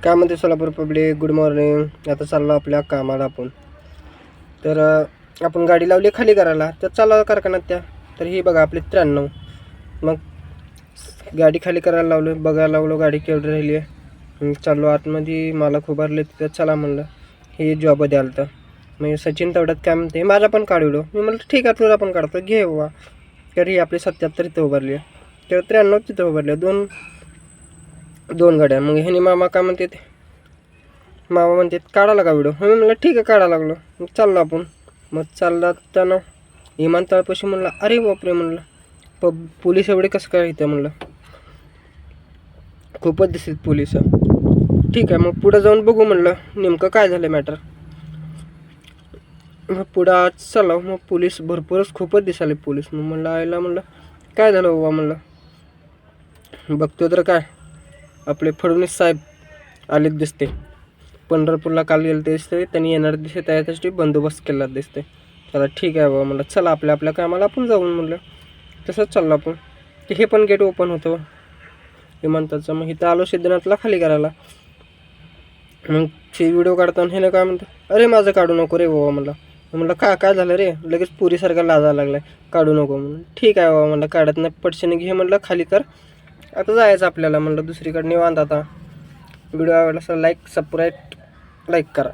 काय म्हणते Solapur public, good morning. आता चाललो आपल्या कामाला आपण. तर आपण गाडी लावली खाली करायला, तर चाललो कारखान्यात त्या. तर ही बघा आपली 93. मग गाडी खाली करायला लावलो, बघायला लागलो गाडी केवढी राहिली आहे. चाललो आतमध्ये, मला उभारले तिथं. चला म्हणलं, हे जॉब द्याल तर मग सचिन तेवढ्यात काय म्हणते, माझा पण काढवलो. मी म्हटलं ठीक आहे, तुझा पण काढतो, घे बाबा. तर ही आपली 77 तिथं उभारली आहे, तर 93 तिथं उभारली आहे. दोन गाड्या. मग ह्याने मामा काय म्हणते, मामा म्हणते काढायला का व्हिडिओ. मी म्हणलं ठीक आहे, काढा लागलो. मग चाललो आपण. मग चालला त्यानं विमानतळापाशी. म्हणलं अरे बापरे, म्हणलं पोलीस एवढे कसं काय इथं. म्हणलं खूपच दिसत पोलीस. ठीक आहे, मग पुढं जाऊन बघू म्हणलं नेमकं काय झालं मॅटर. मग पुढं आज चाललो. मग पोलीस भरपूरच खूपच दिसाले पोलीस. मग म्हणलं आयला, म्हणलं काय झालं बाबा. म्हणलं बघतो तर काय, आपले फडणवीस साहेब आलेत दिसते. पंढरपूरला काल गेले ते दिसते, त्यांनी येणार दिसते, त्यासाठी बंदोबस्त केला दिसते. चला ठीक आहे बाबा, म्हणलं चला आपल्या कामाला आपण जाऊन. म्हणलं तसंच चाललं आपण. की हे पण गेट ओपन होतं विमानतळाचं. मग इथं आलो सिद्धनाथला खाली करायला. मग ते व्हिडिओ काढताना हे ना काय म्हणतं, अरे माझं काढू नको रे बाबा. म्हणलं काय झालं रे. लगेच पुरीसारखा लाजायला लागलाय, काढू नको म्हणून. ठीक आहे बाबा, म्हणलं काढत नाही, पटशेने घे म्हणलं, खाली कर, आता जायचं आपल्याला. म्हणलं दुसरीकडे निवांत आता. व्हिडिओ आवडला असेल लाईक सबस्क्राईब करा.